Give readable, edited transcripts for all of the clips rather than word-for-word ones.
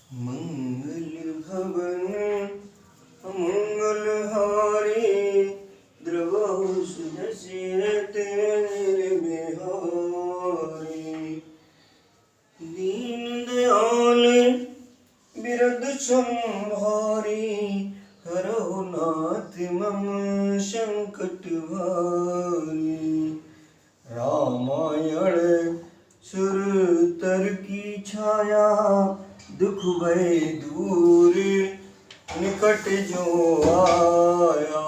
मंगल भवन मंगलहारी द्रवहुष दशरथ बिहारी दीन दयाल बिरद संहारी हरहु नाथ मम संकट भारी रामायण सुरतर की छाया दुख भय दूर निकट जो आया।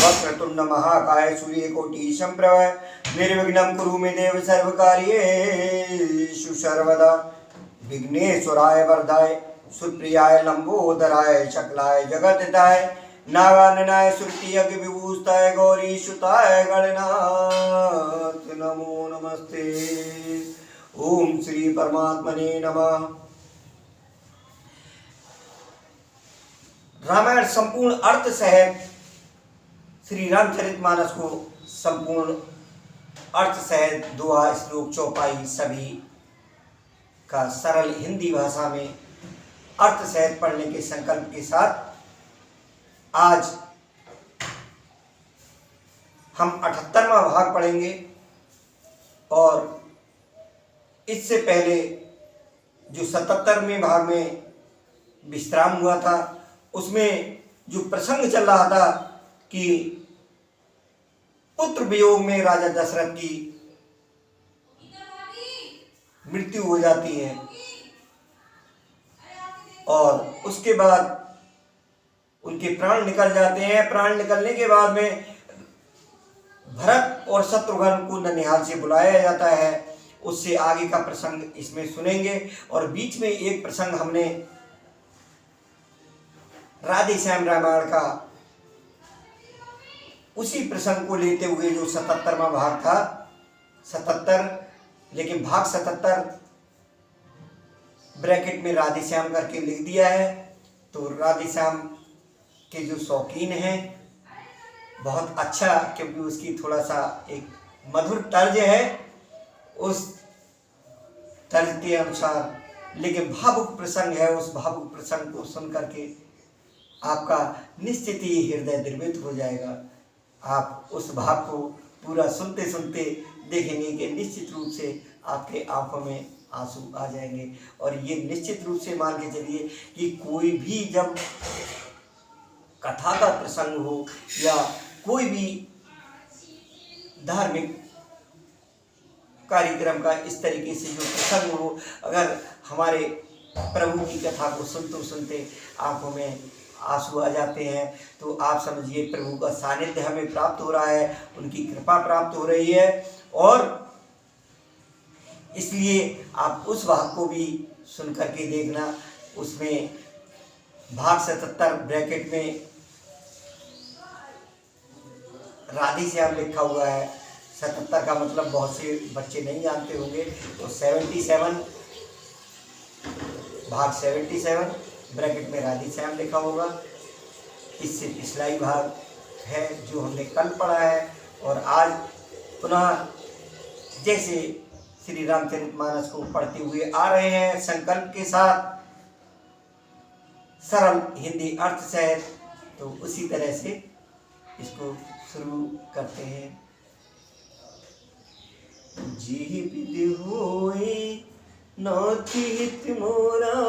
वक्रतुंड महाकाय सूर्यकोटि संप्रभ निर्विघ्नं कुरु मे देव सर्वकार्येषु सर्वदा। विघ्नेश्वराय वरदाय सुप्रियाय लंबोदराय शकलाय जगतहिताय नागाननाय श्रुति यज्ञ विभूषिताय गौरी सुताय गणनाथ नमो नमस्ते। ओम श्री परमात्मने नमः। रामायण संपूर्ण अर्थ सहित श्री रामचरितमानस को संपूर्ण अर्थ सहित दुआ श्लोक चौपाई सभी का सरल हिंदी भाषा में अर्थ सहित पढ़ने के संकल्प के साथ आज हम 78वां भाग पढ़ेंगे। और इससे पहले जो 77वें भाग में विश्राम हुआ था उसमें जो प्रसंग चल रहा था कि पुत्र वियोग में राजा दशरथ की मृत्यु हो जाती है और उसके बाद उनके प्राण निकल जाते हैं। प्राण निकलने के बाद में भरत और शत्रुघ्न को ननिहाल से बुलाया जाता है। उससे आगे का प्रसंग इसमें सुनेंगे। और बीच में एक प्रसंग हमने राधे श्याम रामायण का उसी प्रसंग को लेते हुए जो 77वां भाग था 77 लेकिन भाग 77 ब्रैकेट में राधे श्याम करके लिख दिया है। तो राधे श्याम के जो शौकीन हैं बहुत अच्छा, क्योंकि उसकी थोड़ा सा एक मधुर तर्ज है उस तर्ज के अनुसार, लेकिन भावुक प्रसंग है। उस भावुक प्रसंग को सुन करके आपका निश्चित ही हृदय द्रवित हो जाएगा। आप उस भाव को पूरा सुनते सुनते देखेंगे कि निश्चित रूप से आपके आंखों में आंसू आ जाएंगे। और ये निश्चित रूप से मान के चलिए कि कोई भी जब कथा का प्रसंग हो या कोई भी धार्मिक कार्यक्रम का इस तरीके से जो प्रसंग हो, अगर हमारे प्रभु की कथा को सुनते सुनते आंखों में आंसू आ जाते हैं तो आप समझिए प्रभु का सानिध्य हमें प्राप्त हो रहा है, उनकी कृपा प्राप्त हो रही है। और इसलिए आप उस भाग को भी सुन करके देखना। उसमें भाग 77 ब्रैकेट में राधे श्याम लिखा हुआ है। 77 का मतलब बहुत से बच्चे नहीं जानते होंगे, तो 77 भाग 77 ब्रैकेट में राधे श्याम लिखा होगा। इससे पिछला ही भाग है जो हमने कल पढ़ा है। और आज पुनः जैसे श्री रामचरितमानस को पढ़ते हुए आ रहे हैं संकल्प के साथ सरल हिंदी अर्थ सहित, तो उसी तरह से इसको शुरू करते हैं। जी विधि होई नाथ हित मोरा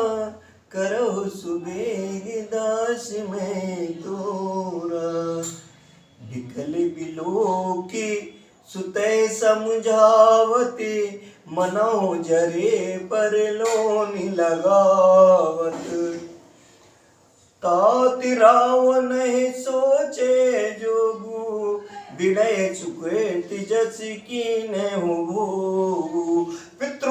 करहु सुबेग दास में तोरा। बिकल बिलोकी सुतय समझावते मनो जरे पर लोनि लगावत। तात रावण सोचे जोगु विनय चुके तिजस कीन हो। पुत्र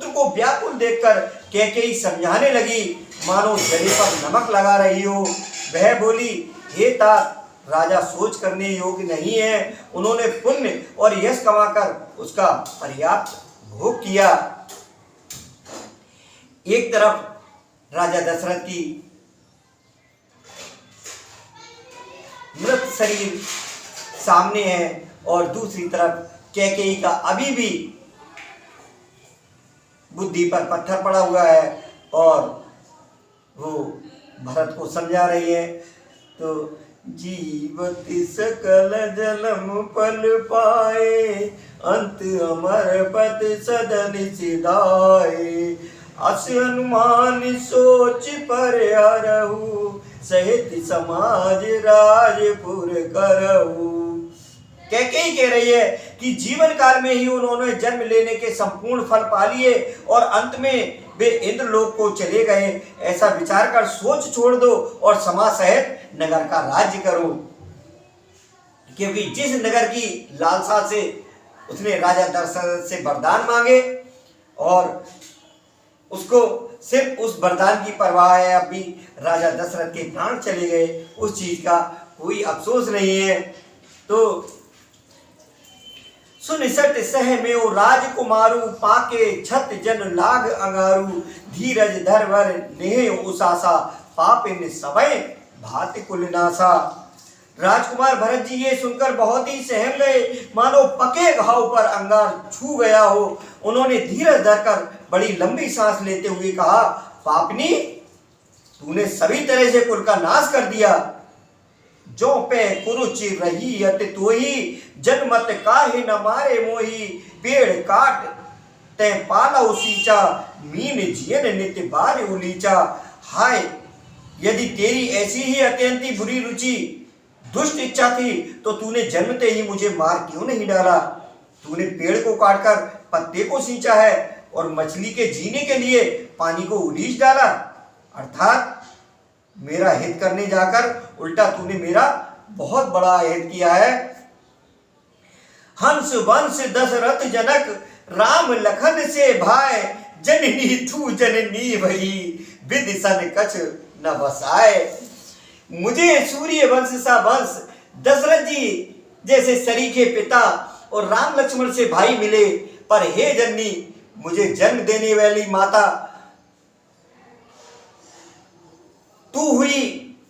को व्याकुल देखकर कैकेयी समझाने लगी मानो जरे पर नमक लगा रही हो। वह बोली, हे तात, राजा सोच करने योग्य नहीं है। उन्होंने पुण्य और यश कमाकर उसका पर्याप्त भोग किया। एक तरफ राजा दशरथ की मृत शरीर सामने है और दूसरी तरफ कैकेयी का अभी भी बुद्धि पर पत्थर पड़ा हुआ है और वो भरत को समझा रही है। तो जीवति सकल जलम पल पाए, अंत अमर पद सदन सिधाए। अस हनुमान सोच पर हरहु, सहित समाज राजपुर करहु। कैकेयी कह रही है कि जीवन काल में ही उन्होंने जन्म लेने के संपूर्ण फल पा लिए और अंत में वे इंद्रलोक को चले गए। ऐसा विचार कर सोच छोड़ दो और समाज सहित नगर का राज्य करो। क्योंकि जिस नगर की लालसा से उसने राजा दशरथ से वरदान मांगे और उसको सिर्फ उस वरदान की परवाह है, अभी राजा दशरथ के प्राण चले गए, उस चीज का कोई अफसोस नहीं है। तो सुन सट सह में ओ राजकुमारू, पाके छत जन लाग अंगारू। धीरज धरवर नेह उसासा, पापिन सबय भाति कुलनासा। राजकुमार भरत जी ये सुनकर बहुत ही सहम गए, मानो पके घाव पर अंगार छू गया हो। उन्होंने धीरज धरकर बड़ी लंबी सांस लेते हुए कहा, पापनी, तूने सभी तरह से कुल का नाश कर दिया। जो पे कुरुचि रही अति तोही, जनमत काहे न मारे मोही। पेड़ काट ते पाला उसीचा, मीन जियन नित्य बार उलीचा। हाय, यदि तेरी ऐसी ही अत्यंत बुरी रुचि दुष्ट इच्छा थी तो तूने जन्मते ही मुझे मार क्यों नहीं डाला। तूने पेड़ को काटकर पत्ते को सींचा है और मछली के जीने के लिए पानी को उलीच डाला। अर्थात मेरा हित करने जाकर उल्टा तूने मेरा बहुत बड़ा हित किया है। हंस वंश दशरथ जनक, राम लखन से भाई। जननी तू जननी भई, विदिशन कछ न बसाए। मुझे सूर्य वंश सा वंश, दशरथ जी जैसे सरीखे पिता और राम लक्ष्मण से भाई मिले, पर हे जननी, मुझे जन्म देने वाली माता तू हुई।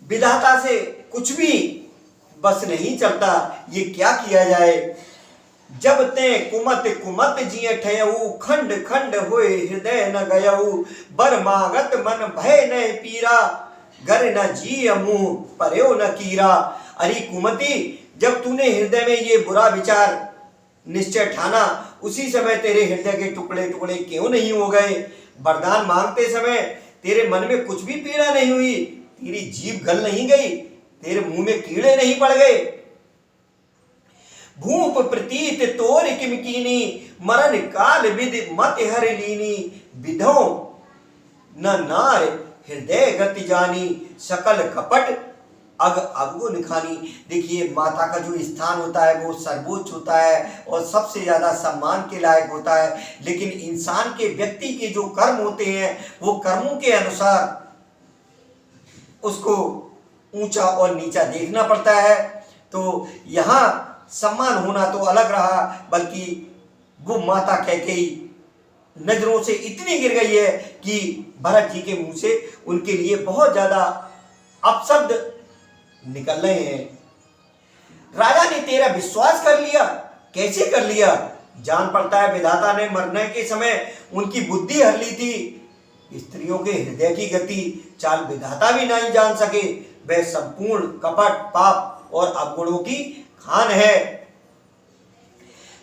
विधाता से कुछ भी बस नहीं चलता, ये क्या किया जाए। जब ते कुमत कुमत जिये ठयऊ, खंड खंड होए हृदय न गयऊ। बर मागत मन भय न पीरा, गर न जी मुँह पर्यो न कीरा। अरे कुमति, जब तूने हृदय में ये बुरा विचार निश्चय ठाना, उसी समय तेरे हृदय के टुकड़े टुकड़े क्यों नहीं हो गए। वरदान मांगते समय तेरे मन में कुछ भी पीड़ा नहीं हुई, तेरी जीभ गल नहीं गई, तेरे मुंह में कीड़े नहीं पड़ गए। भूप प्रतीत तोर किम कीनी, मरण काल विधि मत हर लीनी। विधो न नार हृदय गति जानी, सकल कपट अग अवगुण खानी। देखिए, माता का जो स्थान होता है वो सर्वोच्च होता है और सबसे ज्यादा सम्मान के लायक होता है, लेकिन इंसान के व्यक्ति के जो कर्म होते हैं वो कर्मों के अनुसार उसको ऊंचा और नीचा देखना पड़ता है। तो यहाँ सम्मान होना तो अलग रहा, बल्कि वो माता कैकेयी नजरों से इतनी गिर गई है कि भरत जी के मुंह से उनके लिए बहुत ज्यादा अपशब्द निकल रहे हैं। राजा ने तेरा विश्वास कर लिया, कैसे कर लिया। जान पड़ता है विधाता ने मरने के समय उनकी बुद्धि हर ली थी। स्त्रियों के हृदय की गति चाल विधाता भी नहीं जान सके। वह संपूर्ण कपट, पाप और अवगुणों की खान है।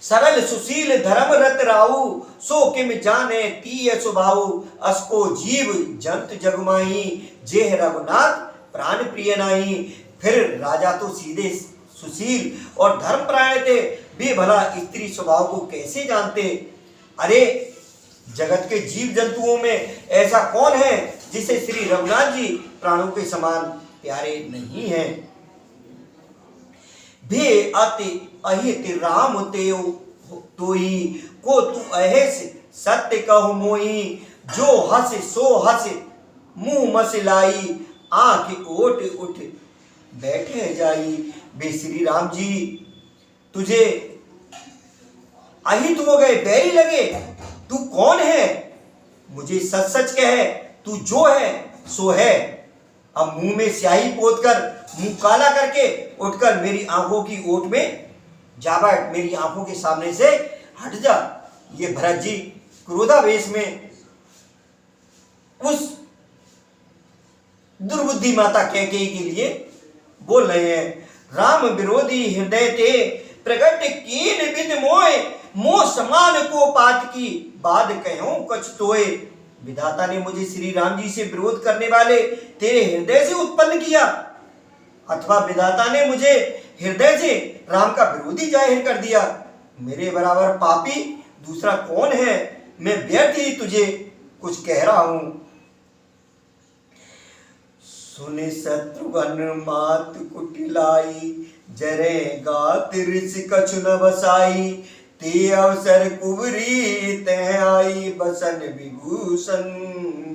सरल सुशील धर्म रत राहु, सो किम जाने तीय स्वभाव। असको जीव जंत जगमाही, जेह रघुनाथ प्राण प्रिय नाही। फिर राजा तो सीधे सुशील और धर्मपरायण थे, वे भला स्त्री स्वभाव को कैसे जानते। अरे, जगत के जीव जंतुओं में ऐसा कौन है जिसे श्री रघुनाथ जी प्राणों के समान प्यारे नहीं हैं। भे अति अहित राम तेव तोही, को तू अहेस सत्य कहु मोही। जो हस सो हस मुंह मसलाई, आंख ओट उठ बैठे जाई। वे श्री राम जी तुझे अहित हो गए, बैरी लगे। तू कौन है, मुझे सच सच कह, तू जो है सो है। अब मुंह में स्याही पोतकर, मुंह काला करके उठकर मेरी आंखों की ओट में जा बैठ, मेरी आंखों के सामने से हट जा। ये भरत जी क्रोधावेश में उस दुर्बुद्धि माता कैकेयी के लिए बोल रहे हैं। राम विरोधी हृदय ते प्रगट कीन विद मोय, मोह समान को पात की बाद कहो कछ तोय। विधाता ने मुझे श्री राम जी से विरोध करने वाले तेरे हृदय से उत्पन्न किया, अथवा विधाता ने मुझे हृदय से राम का विरोधी जाहिर कर दिया। मेरे बराबर पापी दूसरा कौन है? मैं व्यर्थ ही तुझे कुछ कह रहा हूं। सुनि शत्रुघ्न मात कुटिलाई, जरे गात ऋष कछु न बसाई। ते अवसर कुबरी तह आई, बसन विभूषण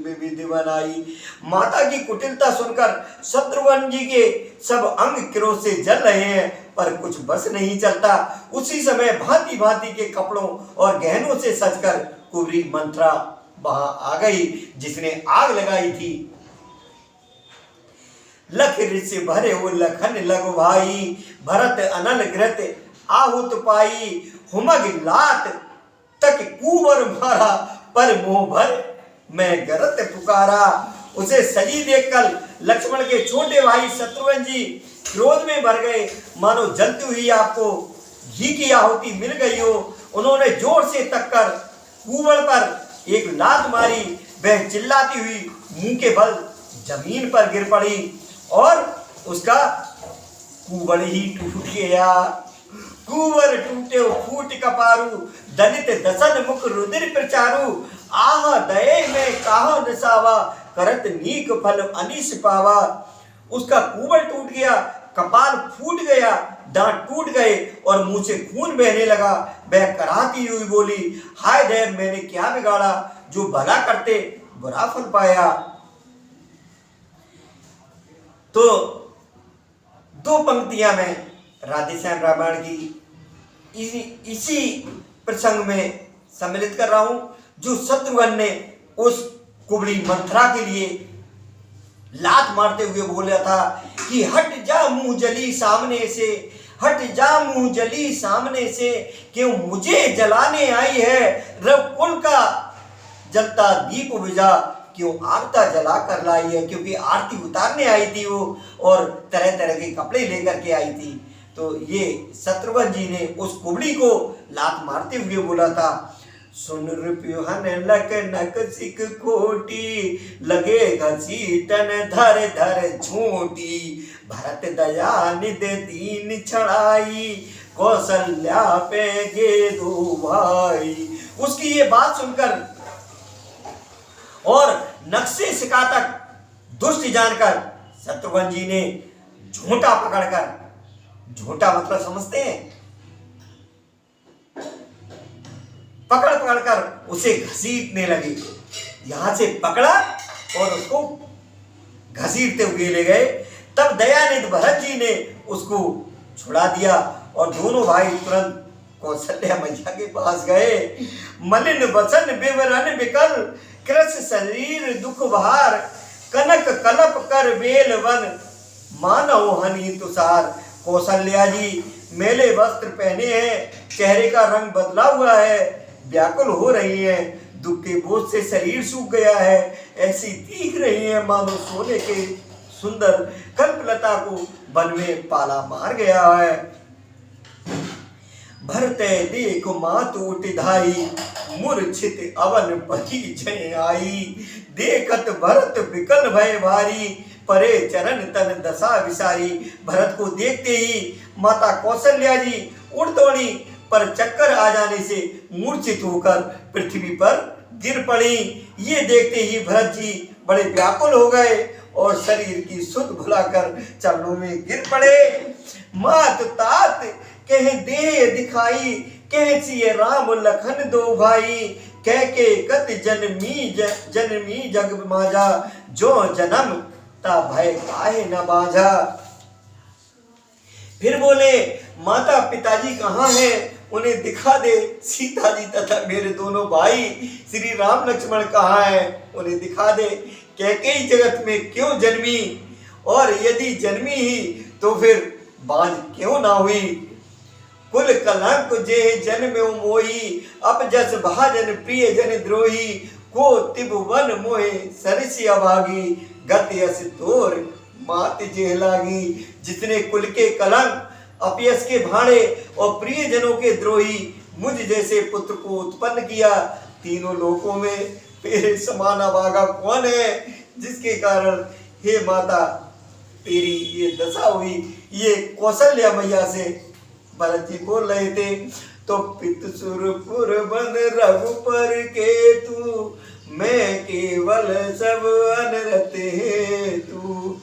विविध बनाई। माता की कुटिलता सुनकर शत्रुघ्न जी के सब अंग क्रोध से जल रहे हैं, पर कुछ बस नहीं चलता। उसी समय भांति भांति के कपड़ों और गहनों से सजकर कुबरी मंत्रा वहां आ गई, जिसने आग लगाई थी। लख ऋषि भरे वो लखन लगु भाई, भरत अनल घृत आहुत पाई। हुमग लात तक कुंवर मारा, पर मोह भर मैं गरत पुकारा। उसे सजी देखकर लक्ष्मण के छोटे भाई शत्रुघ्न जी क्रोध में भर गए, मानो जलती हुई आपको घी की आहुति मिल गई हो। उन्होंने जोर से तककर कुंवर पर एक लात मारी। वह चिल्लाती हुई मुंह के बल जमीन पर गिर पड़ी और उसका कुंवर ही टूट गया। कुंवर टूटे फूट कपारू, दलित दसन मुख रुधिर प्रचारू। आह दये में काहो नसावा, करत नीक फल अनिस पावा। उसका कुंवर टूट गया, कपाल फूट गया, दांत टूट गए और मुंह से खून बहने लगा। वह कराहती हुई बोली, हाय दया, मैंने क्या बिगाड़ा जो भला करते बुरा फल पाया। तो दो पंक्तियां में राधेश्याम रामायण की इसी प्रसंग में सम्मिलित कर रहा हूं, जो शत्रुघ्न ने उस कुबड़ी मंथरा के लिए लात मारते हुए बोला था कि हट जा मुंह जली सामने से, हट जा मुंह जली सामने से, क्यों मुझे जलाने आई है। रघुकुल का जलता दीप बुझा, क्यों आरता जला कर लाई है। क्योंकि आरती उतारने आई थी वो, और तरह तरह के कपड़े लेकर के आई थी। तो ये शत्रुघ्न जी ने उस कुबड़ी को लात मारते हुए बोला था, सुन रुपहन लक नक सिक कोटी, लगे घसीटन धर धर झूठी। भरत दया निधि दीन छड़ाई, कौशल्या पे गे दो भाई। उसकी ये बात सुनकर और नक्शे सिखाता दुष्ट जानकर शत्रुघ्न जी ने झोंटा पकड़कर, झोंटा मतलब समझते हैं, पकड़ पकड़कर उसे घसीटने लगे। यहां से पकड़ा और उसको घसीटते हुए ले गए। तब दयानिधि भरत जी ने उसको छुड़ा दिया और दोनों भाई तुरंत कौशल्या मैया के पास गए। मलिन वसन विवरण विकल, कृष शरीर दुख बहार। कनक कलप कर बेल वन, मानव हनी तुषार। कौशल्या जी मेले वस्त्र पहने हैं, चेहरे का रंग बदला हुआ है, व्याकुल हो रही हैं, दुख के बोझ से शरीर सूख गया है, ऐसी दिख रही है मानो सोने के सुंदर कल्पलता को वन में पाला मार गया है। भरते देख मात उठ धाई, मूर्छित अवन पही जय आई। देखत भरत विकल भय भारी, परे चरण तन दशा विसारी। भरत को देखते ही माता कौशल्या जी उड़ दौड़ी, पर चक्कर आ जाने से मूर्छित होकर पृथ्वी पर गिर पड़ी। ये देखते ही भरत जी बड़े व्याकुल हो गए और शरीर की सुध भुलाकर चरणों में गिर पड़े। मात तात कह दे दिखाई, कह सिए राम लखन दो भाई। कह के कत जनमी जग माजा, जो जन्म ता भय काहे न बाजा। फिर बोले, माता पिताजी कहाँ हैं, उन्हें दिखा दे। सीता जी तथा मेरे दोनों भाई श्री राम लक्ष्मण कहाँ हैं, उन्हें दिखा दे। कैकेयी जगत में क्यों जन्मी, और यदि जन्मी ही तो फिर बांझ क्यों ना हुई। कुल कलंक जे जन्म मोही, अब जस भाजन प्रिय जन द्रोही। को तिबुवन मोहे सरसी अभागी गति अस तोर मात जेह लागी। जितने कुल के कलंक, अपयश के भाड़े और प्रियजनों के द्रोही मुझ जैसे पुत्र को उत्पन्न किया, तीनों लोकों में तेरे समान अभागा कौन है, जिसके कारण हे माता तेरी ये दशा हुई। ये कौशल्या मैया से भरत जी बोल रहे थे। तो पितसुरपुर बन रघुपर के तू, मैं केवल सब अनरत है तू।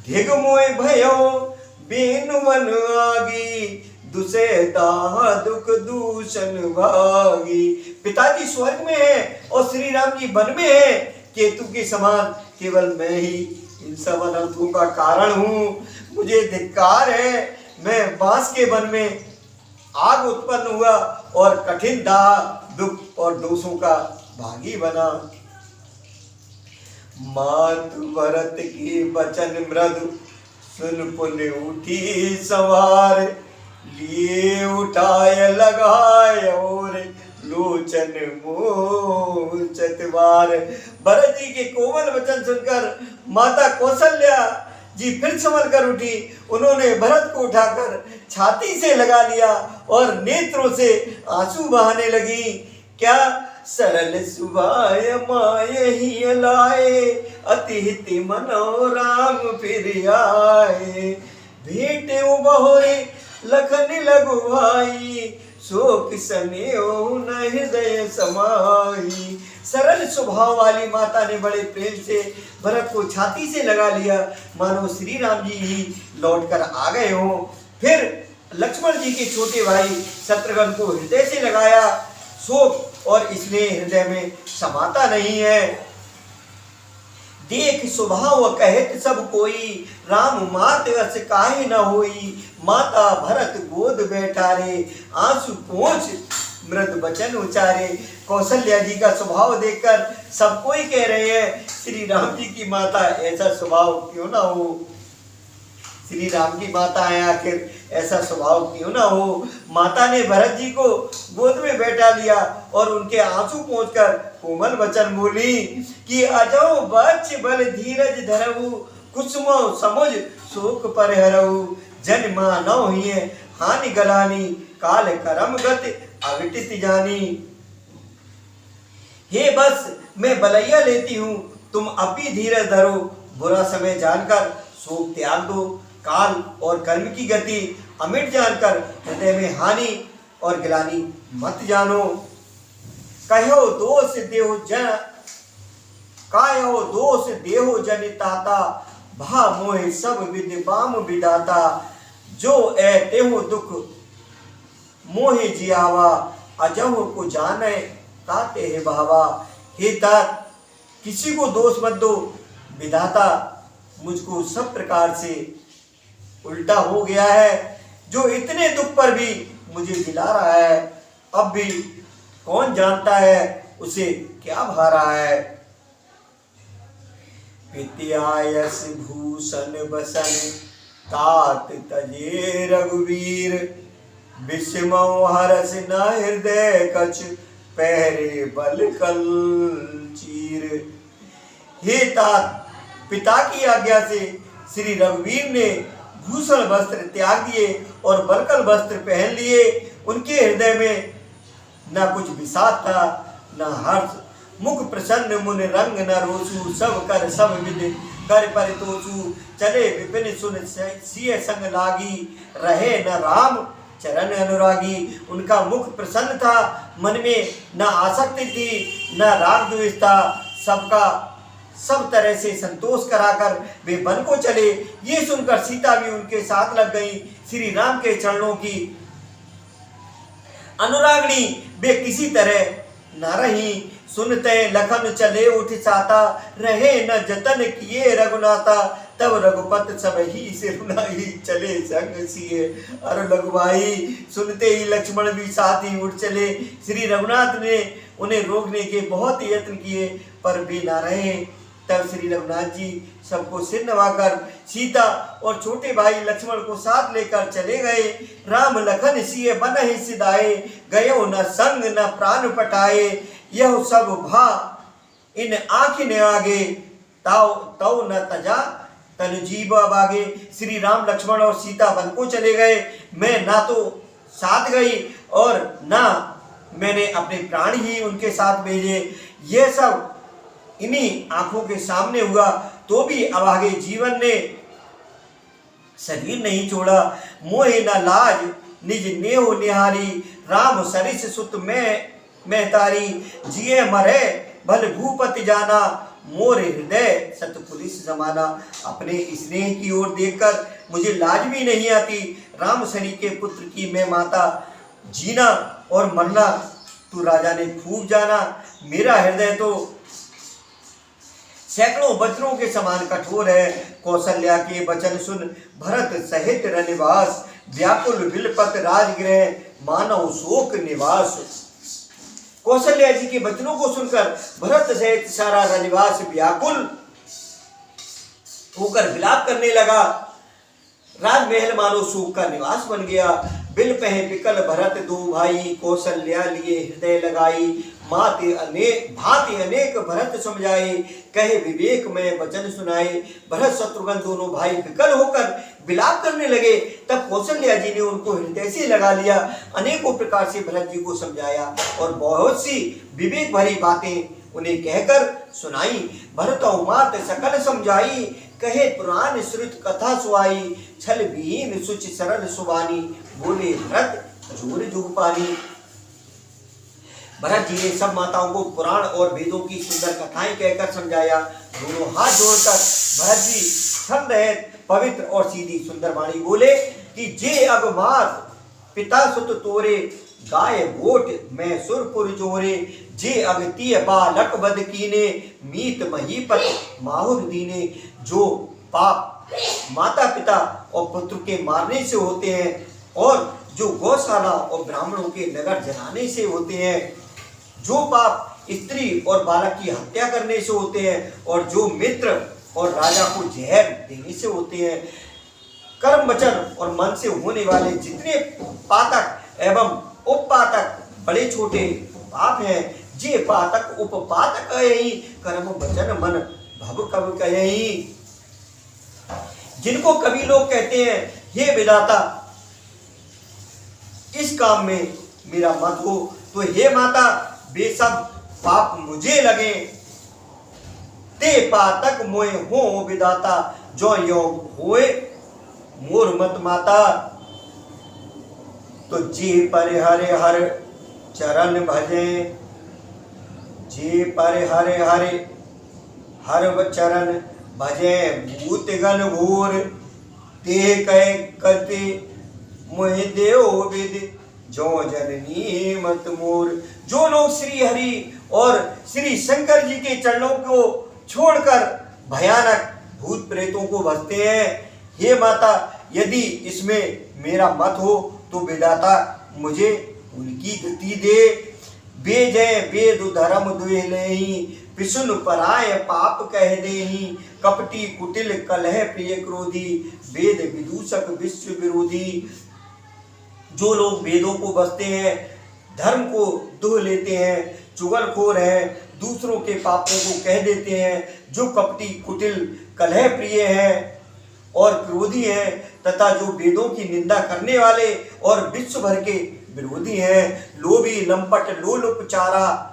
धिग मोय भयो बेनुवन आगी, दुसे दाह दुख दूषण भागी। पिताजी स्वर्ग में है और श्री राम जी वन में है, केतु के समान केवल मैं ही इन सब अनर्थों का कारण हूँ। मुझे धिक्कार है, मैं बांस के वन में आग उत्पन्न हुआ और कठिन दाह दुख और दोषों का भागी बना। मातु भरत की वचन मृदु सुन पुन उठी सवार, लिए उठाय लगाए और लोचन मोचतवार। भरत जी के कोमल वचन सुनकर माता कौशल्या जी फिर संभल कर उठी। उन्होंने भरत को उठाकर छाती से लगा लिया और नेत्रों से आंसू बहाने लगी। क्या सरल सुभाय माय ही लाए, अति हित मनो राम फिर आए। भेटे बहोरे लखन लगु भाई, शोक सनेऊ न हृदय समाई। सरल स्वभाव वाली माता ने बड़े प्रेम से भरत को छाती से लगा लिया, मानो श्री राम जी ही लौट कर आ गए हों। फिर लक्ष्मण जी के छोटे भाई शत्रुघ्न को हृदय से लगाया। शोक और इसलिए हृदय में समाता नहीं है। देख स्वभाव कहत सब कोई, राम मात अस काहे न होई। माता भरत गोद बैठारे, आंसू पोंछ मृद वचन उचारे। कौशल्या जी का स्वभाव देखकर सब कोई कह रहे हैं, श्री राम जी की माता ऐसा स्वभाव क्यों ना हो। श्री राम की माता है, आखिर ऐसा स्वभाव क्यों ना हो। माता ने भरत जी को गोद में बैठा लिया और उनके आंसू पोंछकर कोमल वचन बोली कि अजो बच्च बल धीरज धरऊ, कुसुमो समुझ शोक परिहरऊ। जन मानव ही हानि गलानी, काल करम गति अविटित जानी। हे बस मैं बलैया लेती हूँ, तुम अब भी धीरज धरो। बुरा समय जानकर शोक त्याग दो, काल और कर्म की गति अमिट जानकर हृदय में हानि और गिलानी मत जानो। कहो दोष देहो जन, कायो दोष देहो जन ताता, भा मोहे सब विधि बाम विदाता। जो ए तेहो दुख मोहे जियावा, अजहु को जाने ताते है भावा। हे तात, किसी को दोष मत दो, विधाता मुझको सब प्रकार से उल्टा हो गया है, जो इतने दुख पर भी मुझे दिला रहा है। अब भी कौन जानता है उसे क्या भा रहा है। पित्यायस भूषण बसन, तात तजे रघुवीर। विषमो हरस न हृदय कछ, पहरे बल कल चीर। हे तात, पिता की आज्ञा से श्री रघुवीर ने भूषण वस्त्र त्याग दिए और बलकल वस्त्र पहन लिए। उनके हृदय में न कुछ विषाद था न हर्ष। मुख प्रसन्न मुन रंग न रोसू, सब कर सब विधि कर परितोषु। चले विपिन सुन सिय संग लागी, रहे न राम चरण अनुरागी। उनका मुख प्रसन्न था, मन में न आसक्ति थी न राग द्वेष था। सबका सब तरह से संतोष कराकर वे वन को चले। ये सुनकर सीता भी उनके साथ लग गई। श्री राम के चरणों की अनुरागणी वे किसी तरह न रही। सुनते लखन चले उठ साता, रहे न जतन किए रघुनाथा। तब रघुपत सब ही से रुनाई, चले संग सिए। अरे रघुभाई, सुनते ही लक्ष्मण भी साथ ही उठ चले। श्री रघुनाथ ने उन्हें रोकने के बहुत यत्न किए पर भी ना रहे। तब श्री रघुनाथ जी सबको सिर नवाकर सीता और छोटे भाई लक्ष्मण को साथ लेकर चले गए। राम लखन सिए बन ही सिधाए, गयो न संग न प्राण पटाए। यह सब भा इन आँखिन आगे ताव तव न तजा तन जीव बागे। श्री राम लक्ष्मण और सीता वन को चले गए। मैं ना तो साथ गई और ना मैंने अपने प्राण ही उनके साथ भेजे। ये सब इन्हीं आंखों के सामने हुआ तो भी अभागे जीवन ने शरीर नहीं छोड़ा। मोहे न लाज निज नेहो निहारी, राम सरिस सुत मैं तारी। जिए मरे भल भूपति जाना, मोर हृदय सत पुलिस जमाना। अपने स्नेह की ओर देखकर मुझे लाज भी नहीं आती। राम सरी के पुत्र की मैं माता, जीना और मरना तू राजा ने खूब जाना। मेरा हृदय तो सैकड़ों वज्रों के समान कठोर है। कौशल्या के वचन सुन भरत सहित रनिवास, व्याकुल बिलपत राजगृह मानव शोक निवास। कौशल्या जी के वचनों को सुनकर भरत सहित सारा रनिवास व्याकुल होकर विलाप करने लगा। राजमहल मानो शोक का निवास बन गया। बिल पहे पिकल भरत दो भाई, कौशल्या लिए हृदय लगाई। भांति अनेक भरत समझाए, कहे विवेक में वचन सुनाए। भरत शत्रुघ्न दोनों भाई विकल होकर विलाप करने लगे। तब कौशल्या जी ने उनको हृदय से लगा लिया, अनेकों प्रकार से भरत जी को समझाया और बहुत सी विवेक भरी बातें उन्हें कहकर सुनाई। भरत मात सकल समझाई, कहे पुराण श्रुत कथा सुहाई। छल विहीन सुच सरल सुबानी, बोले भरत जोर जुग पानी। भरत जी ने सब माताओं को पुराण और वेदों की सुंदर कथाएं कहकर समझाया। दोनों हाथ जोड़कर भरत जी छंद है पवित्र और सीधी सुंदर वाणी बोले कि जे अब मात पिता सुत तोरे, गाय गोट में सुरपुर जोरे। जे अगतिय बालक बद कीने, मीत महीपत माहुर दीने। जो पाप माता पिता और पुत्र के मारने से होते हैं और जो गौशाला और ब्राह्मणों के नगर जलाने से होते हैं, जो पाप स्त्री और बालक की हत्या करने से होते हैं और जो मित्र और राजा को जहर देने से होते हैं, कर्म वचन और मन से होने वाले जितने पातक एवं उपपातक बड़े छोटे पाप हैं, जे पातक उपपातक कहेहि, कर्म वचन मन भव कब कहेहि। जिनको कवि लोग कहते हैं हे विधाता इस काम में मेरा मत हो, तो हे माता वे सब पाप मुझे लगे। ते पातक मोए हो विधाता, जो यो होए मोर मत माता। तो जे पर हरे हर चरण भजे, जे पर हरे हरे हर चरण भजे भूत गण घोर। ते कह कते मोहि देव विद, जो जननी मत मोर। जो लोग श्री हरि और श्री शंकर जी के चरणों को छोड़कर भयानक भूत प्रेतों को भजते हैं, हे माता यदि इसमें मेरा मत हो तो विधाता मुझे उनकी गति दे। बेजय वेद धर्म दुहेलेहि, पिसुन पराय पाप कह देहि। कपटी कुटिल कलह प्रिय क्रोधी, वेद विदूषक विश्व विरोधी। जो लोग वेदों को बसते हैं, धर्म को दुह लेते हैं, चुगलखोर हैं, दूसरों के पापों को कह देते हैं, जो कपटी कुटिल कलह प्रिय हैं और क्रोधी हैं, तथा जो वेदों की निंदा करने वाले और विश्व भर के विरोधी हैं, लोभी लंपट लोलुप चारा।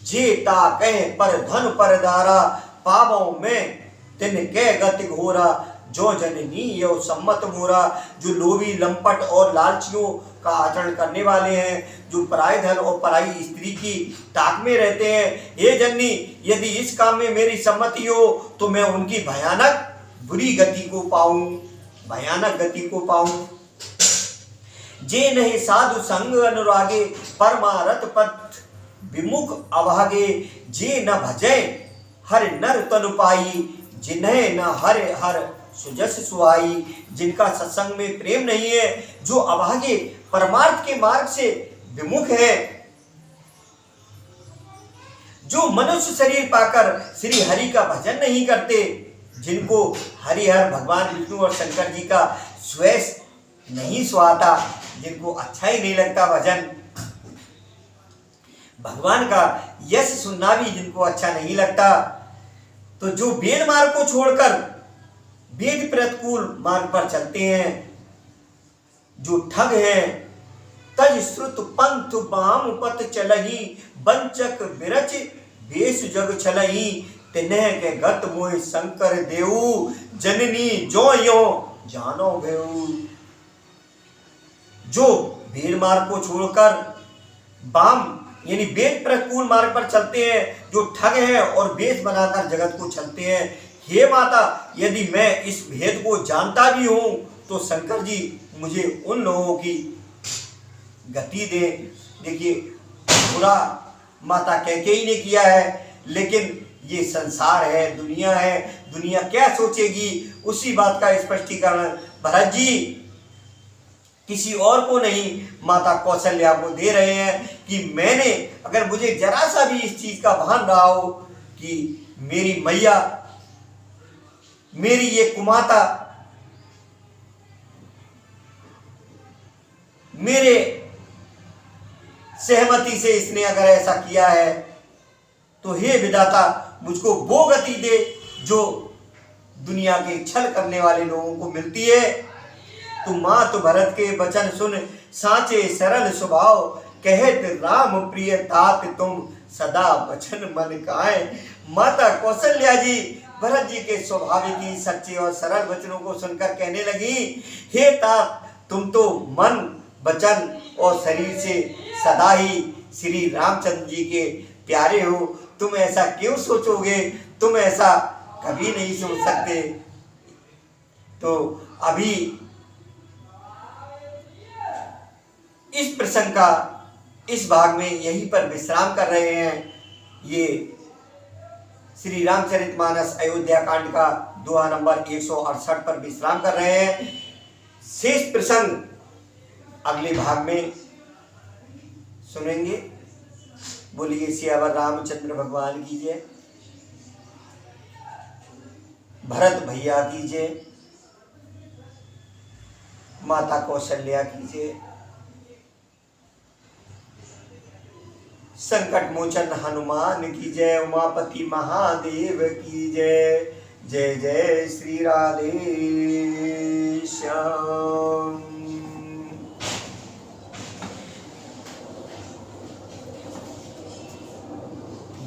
जे ता कह पर धन पर दारा, पावों में तिन कह गति घोरा। जो जननी यो सम्मत मोरा। जो लोभी लंपट और लालचियों का आचरण करने वाले हैं, जो पराय धन और पराई स्त्री की ताक में रहते हैं, हे जननी यदि इस काम में मेरी सम्मति हो तो मैं उनकी भयानक बुरी गति को पाऊं, भयानक गति को पाऊं। जे नहीं साधु संग अनुरागे, परमारथ पथ विमुख अभागे। जे न भजे हर नर तनु पाई, जिन्हें न हरे हर सुजस सुहाई। जिनका सत्संग में प्रेम नहीं है, जो अभागे परमार्थ के मार्ग से विमुख है, जो मनुष्य शरीर पाकर श्री हरि का भजन नहीं करते, जिनको हरिहर भगवान विष्णु और शंकर जी का स्वेश नहीं सुहाता, जिनको अच्छा ही नहीं लगता भजन। भगवान का यश सुनना भी जिनको अच्छा नहीं लगता, तो जो वेद मार्ग को छोड़कर वेद प्रतिकूल मार्ग पर चलते हैं, जो ठग हैं, तज श्रुत पंथ बाम पत चलही, बंचक बिरच वेश जग छलही, तिन्ह के गत मोह शंकर देऊ, जननी जो यो जानो भेऊ। जो वेद मार्ग को छोड़कर वाम यानी वेद प्रतिकूल मार्ग पर चलते हैं, जो ठग हैं और वेश बनाकर जगत को चलते हैं, हे माता यदि मैं इस भेद को जानता भी हूं तो शंकर जी मुझे उन लोगों की गति दे। देखिए बुरा माता कैकेयी ने किया है, लेकिन ये संसार है, दुनिया है, दुनिया क्या सोचेगी उसी बात का स्पष्टीकरण भरत जी किसी और को नहीं, माता कौशल्या को दे रहे हैं कि मैंने, अगर मुझे जरा सा भी इस चीज का भान रहा हो कि मेरी मैया, मेरी ये कुमाता मेरे सहमति से इसने अगर ऐसा किया है, तो हे विधाता मुझको वो गति दे जो दुनिया के छल करने वाले लोगों को मिलती है। तू मात भरत के वचन सुन, साचे सरल स्वभाव, कहत राम प्रिय तात तुम, सदा वचन मन काए। माता कौशल्या जी भरत जी के स्वाभाविक ही सच्चे और सरल वचनों को सुनकर कहने लगी, हे तात तुम तो मन वचन और शरीर से सदा ही श्री रामचंद्र जी के प्यारे हो, तुम ऐसा क्यों सोचोगे, तुम ऐसा कभी नहीं सोच सकते। तो अभी इस प्रसंग का इस भाग में यहीं पर विश्राम कर रहे हैं। ये श्री रामचरितमानस अयोध्या कांड का दोहा नंबर 168 पर विश्राम कर रहे हैं। शेष प्रसंग अगले भाग में सुनेंगे। बोलिए सियावर रामचंद्र भगवान की जय, भरत भैया की जय, माता कौशल्या की जय, संकट मोचन हनुमान की जय, उमापति महादेव की जय। जय जय श्री राधे श्याम।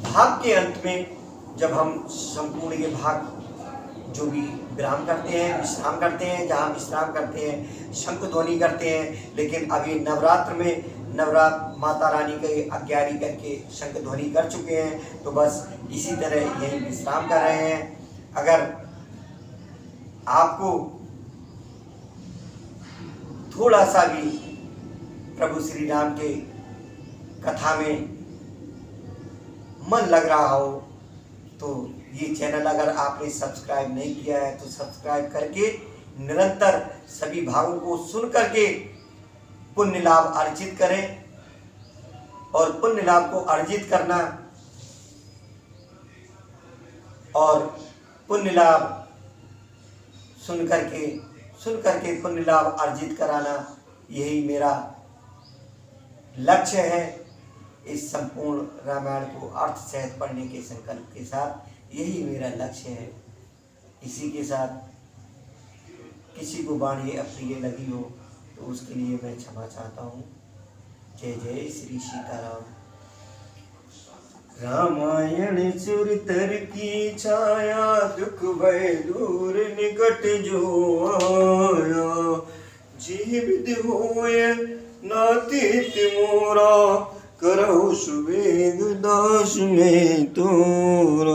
भाग के अंत में जब हम संपूर्ण ये भाग जो भी विराम करते हैं, विश्राम करते हैं, जहाँ विश्राम करते हैं शंख ध्वनि करते हैं, लेकिन अभी नवरात्र में नवरात्र माता रानी के आज्ञारी करके शंख ध्वनि कर चुके हैं, तो बस इसी तरह यही विश्राम कर रहे हैं। अगर आपको थोड़ा सा भी प्रभु श्री राम के कथा में मन लग रहा हो, तो ये चैनल अगर आपने सब्सक्राइब नहीं किया है तो सब्सक्राइब करके निरंतर सभी भागों को सुन करके पुण्य लाभ अर्जित करें। और पुण्य लाभ को अर्जित करना और पुण्य लाभ सुन करके पुण्य लाभ अर्जित कराना, यही मेरा लक्ष्य है। इस संपूर्ण रामायण को अर्थ सहित पढ़ने के संकल्प के साथ यही मेरा लक्ष्य है। इसी के साथ किसी को वाणी अप्रिय लगी हो तो उसके लिए मैं क्षमा चाहता हूँ। जय जय श्री सीताराम। रामायण चरितर की छाया, दुख भय दूर निकट जो आया, जीवित होय नातीत मोरा, करहु सुबेग दास में तोरा।